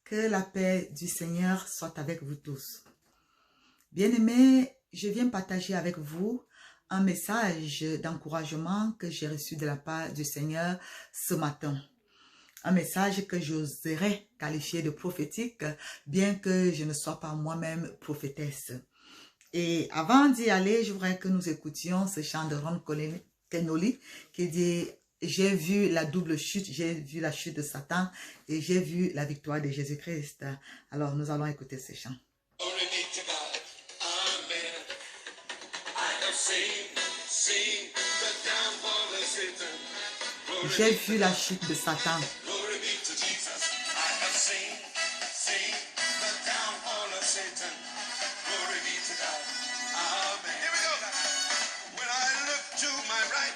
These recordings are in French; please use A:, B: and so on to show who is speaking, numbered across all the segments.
A: Que la paix du Seigneur soit avec vous tous. Bien-aimés, je viens partager avec vous un message d'encouragement que j'ai reçu de la part du Seigneur ce matin. Un message que j'oserais qualifier de prophétique, bien que je ne sois pas moi-même prophétesse. Et avant d'y aller, je voudrais que nous écoutions ce chant de Ron Kenoly qui dit « J'ai vu la double chute, j'ai vu la chute de Satan et j'ai vu la victoire de Jésus-Christ. » Alors, nous allons écouter ce chant. J'ai vu la chute de Satan.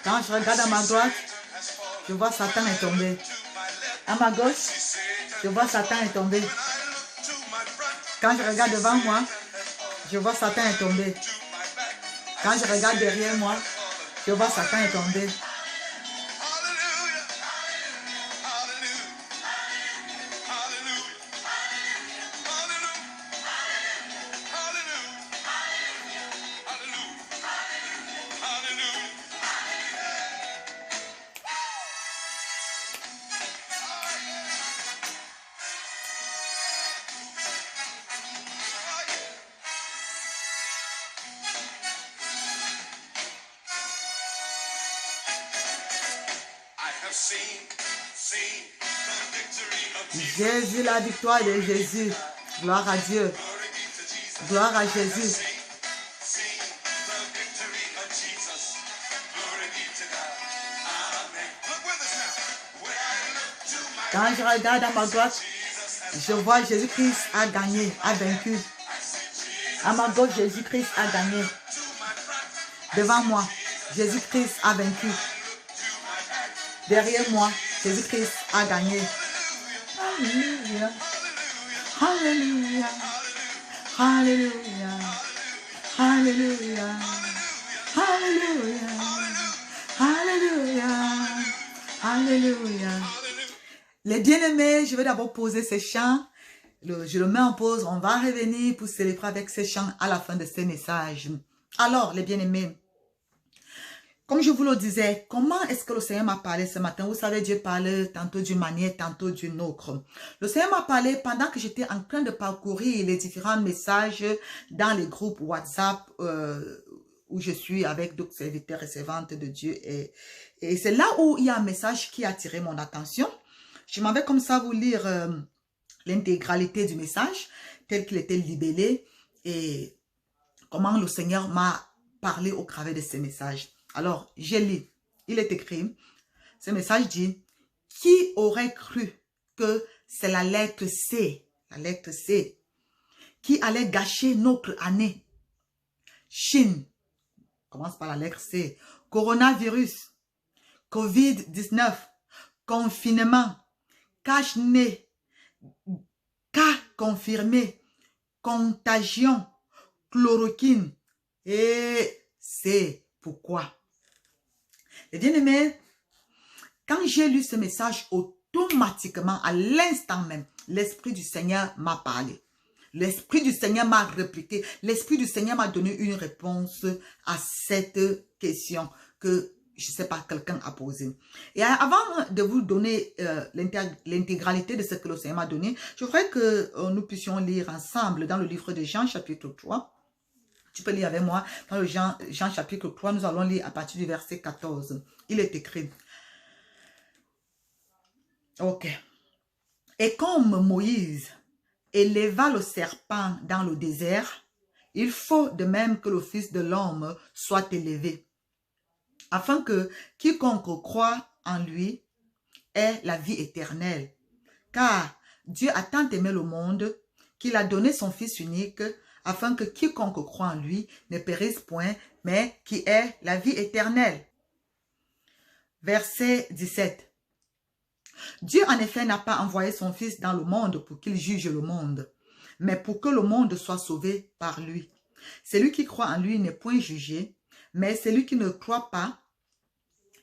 A: Quand je regarde à ma droite, je vois Satan est tombé. À ma gauche, je vois Satan est tombé. Quand je regarde devant moi, je vois Satan est tombé. Quand je regarde derrière moi, je vois Satan est tombé. J'ai vu la victoire de Jésus. Gloire à Dieu. Gloire à Jésus. Quand je regarde à ma droite, je vois Jésus-Christ a gagné, a vaincu. À ma gauche, Jésus-Christ a gagné. Devant moi, Jésus-Christ a vaincu. Derrière moi, Jésus-Christ a gagné. Alléluia. Alléluia. Alléluia. Alléluia. Alléluia. Alléluia. Alléluia. Les bien-aimés, je vais d'abord poser ces chants. Je le mets en pause. On va revenir pour célébrer avec ces chants à la fin de ces messages. Alors, les bien-aimés, comme je vous le disais, comment est-ce que le Seigneur m'a parlé ce matin? Vous savez, Dieu parle tantôt d'une manière, tantôt d'une autre. Le Seigneur m'a parlé pendant que j'étais en train de parcourir les différents messages dans les groupes WhatsApp où je suis avec d'autres serviteurs et servantes de Dieu. Et c'est là où il y a un message qui a attiré mon attention. Je m'en vais comme ça vous lire l'intégralité du message tel qu'il était libellé et comment le Seigneur m'a parlé au travers de ces messages. Alors, j'ai lu, il est écrit, ce message dit, qui aurait cru que c'est la lettre C, qui allait gâcher notre année? Chine, commence par la lettre C, coronavirus, COVID-19, confinement, cache-nez, cas confirmé, contagion, chloroquine, et c'est pourquoi. Et bien aimé, quand j'ai lu ce message, automatiquement, à l'instant même, l'Esprit du Seigneur m'a parlé. L'Esprit du Seigneur m'a répliqué. L'Esprit du Seigneur m'a donné une réponse à cette question que, je ne sais pas, quelqu'un a posée. Et avant de vous donner l'intégralité de ce que le Seigneur m'a donné, je voudrais que nous puissions lire ensemble dans le livre de Jean, chapitre 3. Tu peux lire avec moi dans le Jean chapitre 3, nous allons lire à partir du verset 14. Il est écrit. Ok. Et comme Moïse éleva le serpent dans le désert, il faut de même que le Fils de l'homme soit élevé, afin que quiconque croit en lui ait la vie éternelle. Car Dieu a tant aimé le monde qu'il a donné son Fils unique, afin que quiconque croit en lui ne périsse point, mais qui ait la vie éternelle. Verset 17. Dieu en effet n'a pas envoyé son Fils dans le monde pour qu'il juge le monde, mais pour que le monde soit sauvé par lui. Celui qui croit en lui n'est point jugé, mais celui qui ne croit pas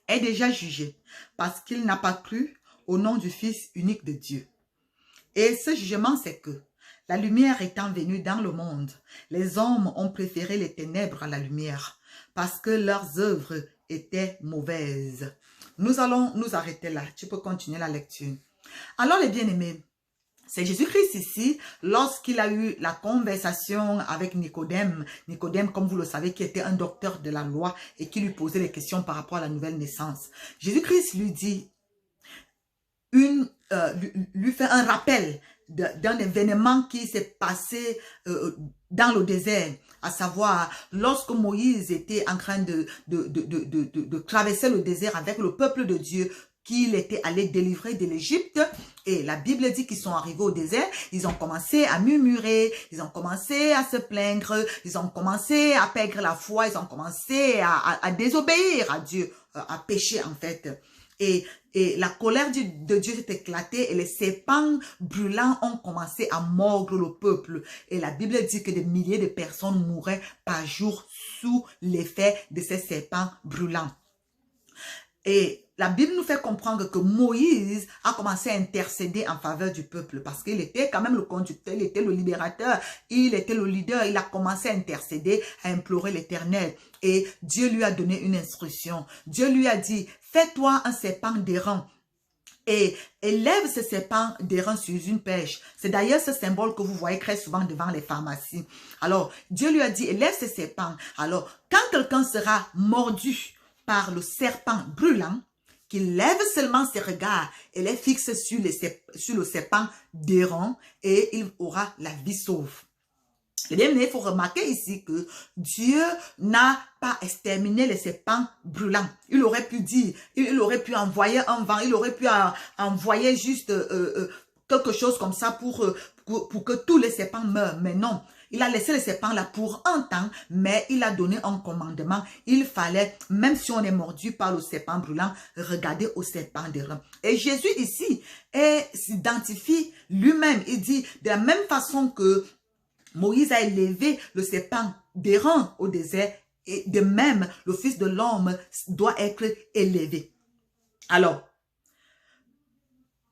A: est déjà jugé, parce qu'il n'a pas cru au nom du Fils unique de Dieu. Et ce jugement, c'est que la lumière étant venue dans le monde, les hommes ont préféré les ténèbres à la lumière parce que leurs œuvres étaient mauvaises. Nous allons nous arrêter là. Tu peux continuer la lecture. Alors les bien-aimés, c'est Jésus-Christ ici, lorsqu'il a eu la conversation avec Nicodème. Nicodème, comme vous le savez, qui était un docteur de la loi et qui lui posait des questions par rapport à la nouvelle naissance. Jésus-Christ lui dit, lui fait un rappel d'un événement qui s'est passé dans le désert, à savoir lorsque Moïse était en train de traverser le désert avec le peuple de Dieu, qu'il était allé délivrer de l'Égypte. Et la Bible dit qu'ils sont arrivés au désert, ils ont commencé à murmurer, ils ont commencé à se plaindre, ils ont commencé à perdre la foi, ils ont commencé à désobéir à Dieu, à pécher en fait. Et la colère de Dieu s'est éclatée et les serpents brûlants ont commencé à mordre le peuple. Et la Bible dit que des milliers de personnes mouraient par jour sous l'effet de ces serpents brûlants. Et la Bible nous fait comprendre que Moïse a commencé à intercéder en faveur du peuple parce qu'il était quand même le conducteur, il était le libérateur, il était le leader. Il a commencé à intercéder, à implorer l'Éternel. Et Dieu lui a donné une instruction. Dieu lui a dit, fais-toi un serpent d'airain et élève ce serpent d'airain sur une perche. C'est d'ailleurs ce symbole que vous voyez très souvent devant les pharmacies. Alors, Dieu lui a dit, élève ce serpent. Alors, quand quelqu'un sera mordu par le serpent brûlant, qu'il lève seulement ses regards et les fixe sur le serpent d'airain et il aura la vie sauve. Eh bien, il faut remarquer ici que Dieu n'a pas exterminé les serpents brûlants. Il aurait pu dire, il aurait pu envoyer un vent, il aurait pu envoyer juste quelque chose comme ça pour que tous les serpents meurent. Mais non. Il a laissé les serpents là pour un temps, mais il a donné un commandement. Il fallait, même si on est mordu par le serpent brûlant, regarder au serpent d'airain. Et Jésus ici s'identifie lui-même. Il dit, de la même façon que Moïse a élevé le serpent d'airain au désert, et de même, le Fils de l'homme doit être élevé. Alors,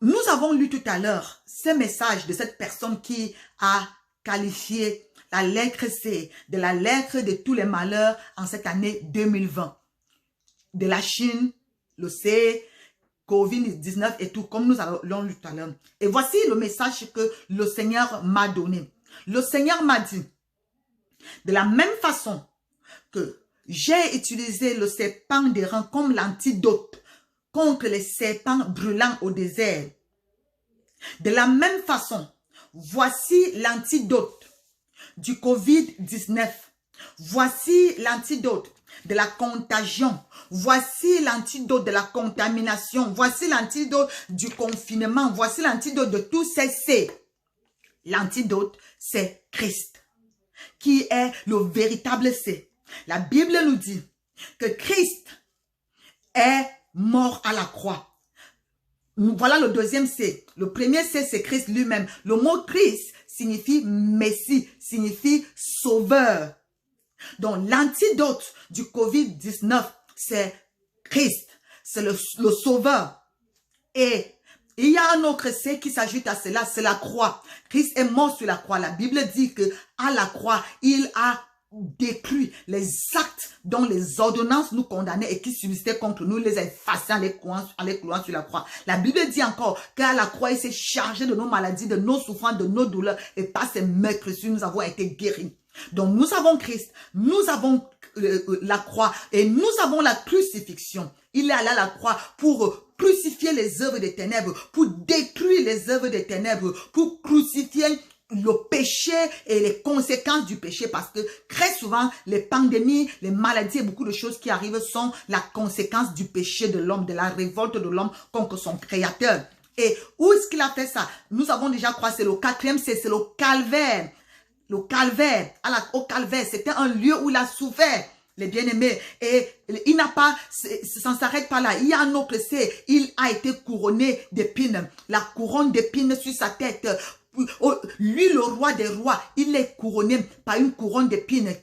A: nous avons lu tout à l'heure ce message de cette personne qui a qualifié la lettre C de la lettre de tous les malheurs en cette année 2020. De la Chine, le C, COVID-19 et tout, comme nous l'avons lu tout à l'heure. Et voici le message que le Seigneur m'a donné. Le Seigneur m'a dit, de la même façon que j'ai utilisé le serpent d'airain comme l'antidote contre les serpents brûlants au désert, de la même façon, voici l'antidote du COVID-19. Voici l'antidote de la contagion. Voici l'antidote de la contamination. Voici l'antidote du confinement. Voici l'antidote de tous ces C. L'antidote, c'est Christ, qui est le véritable C. La Bible nous dit que Christ est mort à la croix. Voilà le deuxième C. Le premier C, c'est Christ lui-même. Le mot Christ signifie Messie, signifie sauveur. Donc, l'antidote du COVID-19, c'est Christ. C'est le sauveur. Et il y a un autre C qui s'ajoute à cela, c'est la croix. Christ est mort sur la croix. La Bible dit que à la croix, il a détruit les actes dont les ordonnances nous condamnaient et qui subsistaient contre nous, les effaçant en les clouant sur la croix. La Bible dit encore qu'à la croix, il s'est chargé de nos maladies, de nos souffrances, de nos douleurs, et par ses meurtrissures, nous avons été guéris. Donc nous avons Christ, nous avons la croix et nous avons la crucifixion. Il est allé à la croix pour crucifier les œuvres des ténèbres, pour détruire les œuvres des ténèbres, pour crucifier le péché et les conséquences du péché, parce que très souvent les pandémies, les maladies et beaucoup de choses qui arrivent sont la conséquence du péché de l'homme, de la révolte de l'homme contre son créateur. Et où est-ce qu'il a fait ça? Nous avons déjà croisé le quatrième, c'est le calvaire. Le calvaire, au calvaire, c'était un lieu où il a souffert, les bien-aimés. Et il n'a pas, ça ne s'arrête pas là. Il y a un autre C, il a été couronné d'épines. La couronne d'épines sur sa tête. Lui, le roi des rois, il est couronné par une couronne d'épines,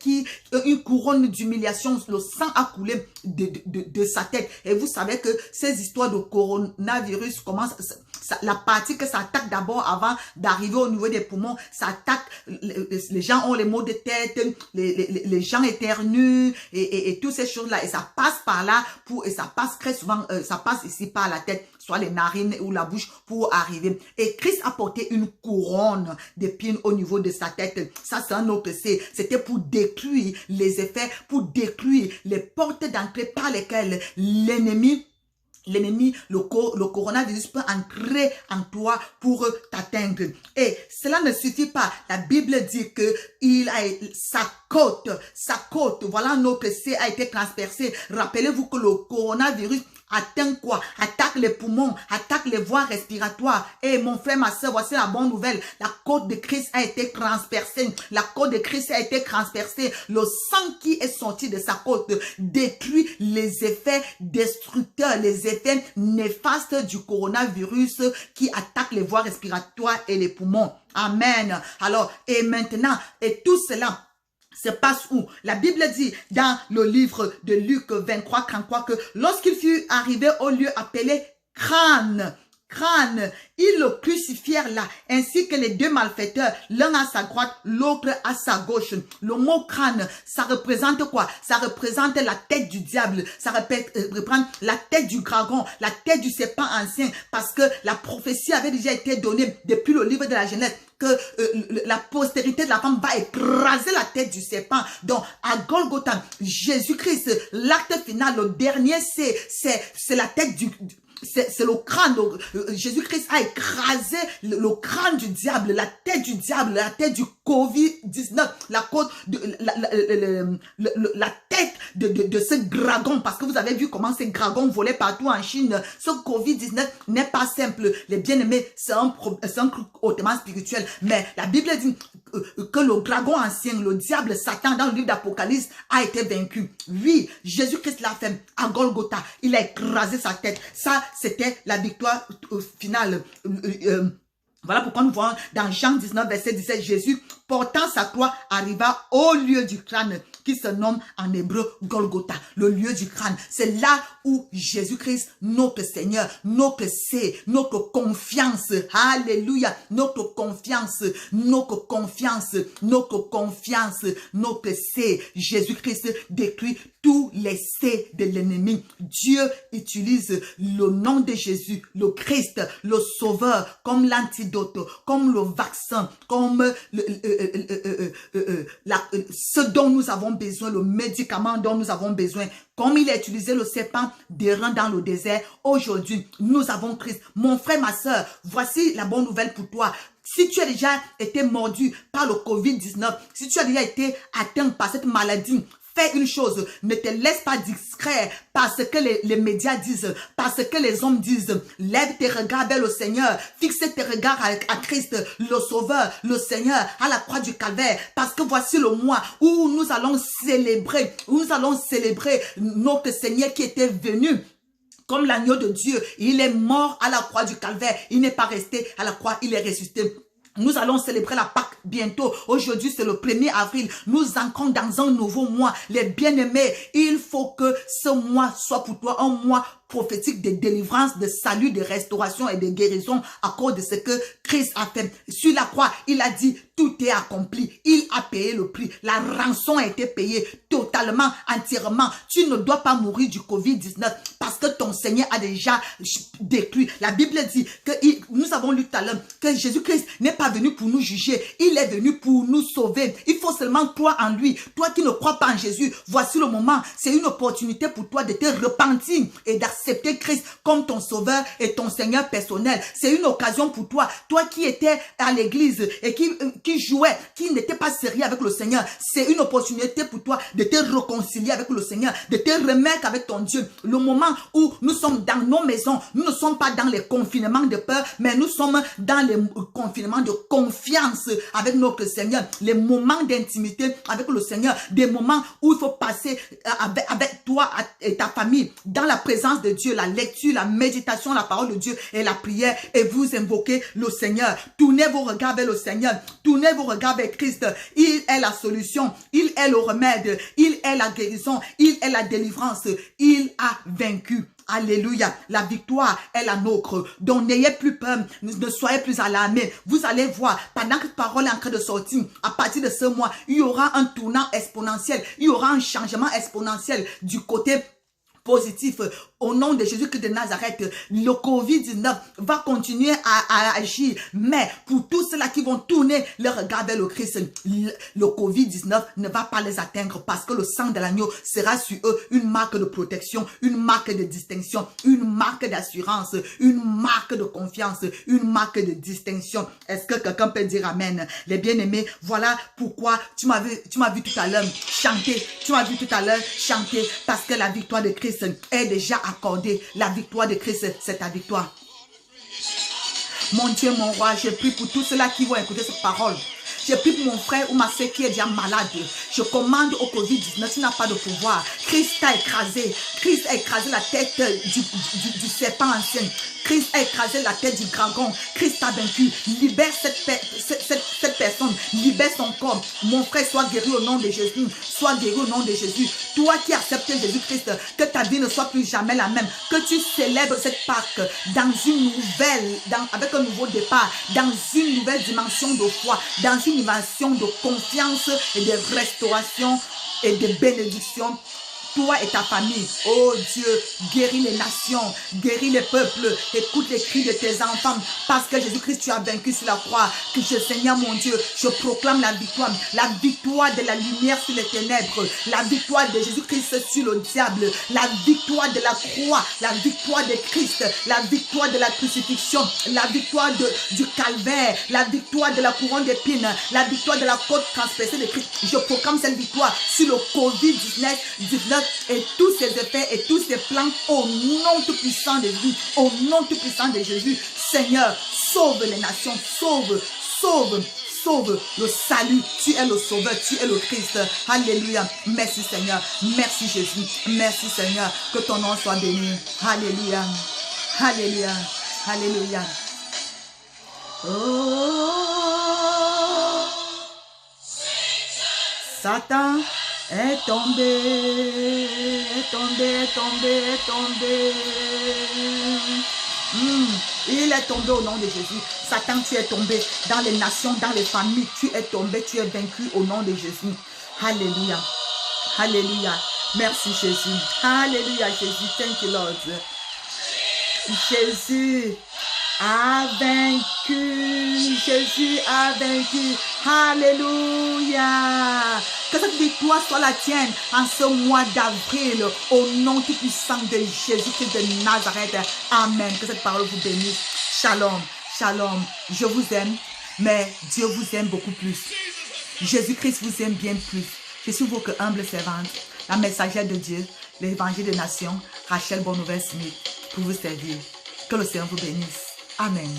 A: une couronne d'humiliation. Le sang a coulé de sa tête. Et vous savez que ces histoires de coronavirus commencent, la partie que ça attaque d'abord avant d'arriver au niveau des poumons, ça attaque, les gens ont les maux de tête, les gens éternuent et toutes ces choses-là. Et ça passe par là et ça passe très souvent, ça passe ici par la tête, soit les narines ou la bouche pour arriver. Et Christ a porté une couronne d'épines au niveau de sa tête. Ça, c'est un autre C. C'était pour détruire les effets, pour détruire les portes d'entrée par lesquelles l'ennemi, le coronavirus peut entrer en toi pour t'atteindre. Et cela ne suffit pas. La Bible dit que sa côte, voilà notre C a été transpercée. Rappelez-vous que le coronavirus atteint quoi? Attaque les poumons, attaque les voies respiratoires. Et mon frère, ma soeur, voici la bonne nouvelle. La côte de Christ a été transpercée. La côte de Christ a été transpercée. Le sang qui est sorti de sa côte détruit les effets destructeurs, les effets néfastes du coronavirus qui attaque les voies respiratoires et les poumons. Amen. Alors, et maintenant, et tout cela se passe où? La Bible dit dans le livre de Luc 23, 33 que lorsqu'il fut arrivé au lieu appelé crâne, ils le crucifièrent là, ainsi que les deux malfaiteurs, l'un à sa droite, l'autre à sa gauche. Le mot crâne, ça représente quoi? Ça représente la tête du diable, ça représente la tête du dragon, la tête du serpent ancien, parce que la prophétie avait déjà été donnée depuis le livre de la Genèse, que la postérité de la femme va écraser la tête du serpent. Donc, à Golgotha, Jésus-Christ, l'acte final, le dernier, c'est la tête c'est le crâne. Jésus-Christ a écrasé le crâne du diable, la tête du diable, la tête du Covid-19, la tête de ce dragon. Parce que vous avez vu comment ces dragons volaient partout en Chine. Ce Covid-19 n'est pas simple. Les bien-aimés, c'est un truc hautement spirituel. Mais la Bible dit que le dragon ancien, le diable, Satan, dans le livre d'Apocalypse, a été vaincu. Oui, Jésus-Christ l'a fait à Golgotha. Il a écrasé sa tête. Ça, c'était la victoire finale. Voilà pourquoi nous voyons dans Jean 19, verset 17, Jésus, portant sa croix, arriva au lieu du crâne qui se nomme en hébreu Golgotha, le lieu du crâne. C'est là où Jésus-Christ, notre Seigneur, notre C, notre confiance, alléluia, notre confiance, notre C, Jésus-Christ détruit tous les C de l'ennemi. Dieu utilise le nom de Jésus, le Christ, le Sauveur, comme l'antidote, comme le vaccin, comme ce dont nous avons besoin, le médicament dont nous avons besoin. Comme il a utilisé le serpent d'airain dans le désert, aujourd'hui, nous avons Christ. Mon frère, ma soeur, voici la bonne nouvelle pour toi. Si tu as déjà été mordu par le Covid-19, si tu as déjà été atteint par cette maladie, fais une chose, ne te laisse pas distraire parce que les médias disent, parce que les hommes disent. Lève tes regards vers le Seigneur, fixe tes regards à Christ, le Sauveur, le Seigneur, à la croix du Calvaire. Parce que voici le mois où nous allons célébrer notre Seigneur qui était venu comme l'agneau de Dieu. Il est mort à la croix du Calvaire. Il n'est pas resté à la croix, il est ressuscité. Nous allons célébrer la Pâque bientôt. Aujourd'hui, c'est le 1er avril. Nous entrons dans un nouveau mois. Les bien-aimés, il faut que ce mois soit pour toi un mois prophétique de délivrance, de salut, de restauration et de guérison à cause de ce que Christ a fait. Sur la croix, il a dit, tout est accompli. Il a payé le prix. La rançon a été payée totalement, entièrement. Tu ne dois pas mourir du Covid-19 parce que ton Seigneur a déjà détruit. La Bible dit que nous avons lu tout à l'heure que Jésus-Christ n'est pas venu pour nous juger. Il est venu pour nous sauver. Il faut seulement croire en lui. Toi qui ne crois pas en Jésus, voici le moment. C'est une opportunité pour toi de te repentir et d'accepter Christ comme ton sauveur et ton Seigneur personnel. C'est une occasion pour toi. Toi qui étais à l'église et qui jouait, qui n'était pas sérieux avec le Seigneur. C'est une opportunité pour toi de te réconcilier avec le Seigneur, de te remettre avec ton Dieu. Le moment où nous sommes dans nos maisons, nous ne sommes pas dans les confinements de peur, mais nous sommes dans les confinements de confiance avec notre Seigneur. Les moments d'intimité avec le Seigneur, des moments où il faut passer avec toi et ta famille dans la présence de Dieu, la lecture, la méditation, la parole de Dieu et la prière, et vous invoquez le Seigneur. Tournez vos regards vers le Seigneur, tournez vos regards vers Christ. Il est la solution, il est le remède, il est la guérison, il est la délivrance, il a vaincu. Alléluia. La victoire est la nôtre. Donc n'ayez plus peur, ne soyez plus alarmés. Vous allez voir, pendant que cette parole est en train de sortir, à partir de ce mois, il y aura un tournant exponentiel. Il y aura un changement exponentiel du côté positif. Au nom de Jésus-Christ de Nazareth, le Covid-19 va continuer à agir. Mais pour tous ceux-là qui vont tourner leur regard vers le Christ, le Covid-19 ne va pas les atteindre parce que le sang de l'agneau sera sur eux une marque de protection, une marque de distinction, une marque d'assurance, une marque de confiance, une marque de distinction. Est-ce que quelqu'un peut dire amen? Les bien-aimés, voilà pourquoi tu m'as vu tout à l'heure chanter. Tu m'as vu tout à l'heure chanter parce que la victoire de Christ est déjà accordée. La victoire de Christ, c'est ta victoire. Mon Dieu, mon roi, je prie pour tous ceux-là qui vont écouter cette parole. Je prie pour mon frère ou ma soeur qui est déjà malade. Je commande au Covid-19, tu n'as pas de pouvoir. Christ t'a écrasé. Christ a écrasé la tête du serpent ancien. Christ a écrasé la tête du dragon. Christ a vaincu. Libère cette personne. Libère son corps. Mon frère, sois guéri au nom de Jésus. Sois guéri au nom de Jésus. Toi qui acceptes Jésus-Christ, que ta vie ne soit plus jamais la même. Que tu célèbres cette Pâque dans une nouvelle, avec un nouveau départ, dans une nouvelle dimension de foi, dans une dimension de confiance et de restauration et de bénédiction. Toi et ta famille, oh Dieu, guéris les nations, guéris les peuples, écoute les cris de tes enfants, parce que Jésus-Christ, tu as vaincu sur la croix. Que je, Seigneur mon Dieu, je proclame la victoire de la lumière sur les ténèbres, la victoire de Jésus-Christ sur le diable, la victoire de la croix, la victoire de Christ, la victoire de la crucifixion, la victoire du calvaire, la victoire de la couronne d'épines, la victoire de la côte transpercée de Christ. Je proclame cette victoire sur le Covid-19 et tous ses effets et tous ses plans au nom tout puissant de Jésus, au nom tout puissant de Jésus. Seigneur, sauve les nations, sauve le salut. Tu es le sauveur, tu es le Christ. Alléluia. Merci Seigneur, merci Jésus, merci Seigneur, que ton nom soit béni. Alléluia, alléluia, alléluia. Oh, Satan est tombé, est tombé, est tombé, est tombé. Il est tombé au nom de Jésus. Satan, tu es tombé dans les nations, dans les familles. Tu es tombé, tu es vaincu au nom de Jésus. Alléluia. Alléluia. Merci Jésus. Alléluia Jésus. Thank you Lord. Jésus a vaincu. Jésus a vaincu. Alléluia. Que cette victoire soit la tienne en ce mois d'avril, au nom tout puissant de Jésus-Christ de Nazareth. Amen. Que cette parole vous bénisse. Shalom, shalom. Je vous aime, mais Dieu vous aime beaucoup plus. Jésus-Christ vous aime bien plus. Je suis votre humble servante, la messagère de Dieu, l'évangile des nations, Rachel Bonne Nouvelle Smith, pour vous servir. Que le Seigneur vous bénisse. Amen.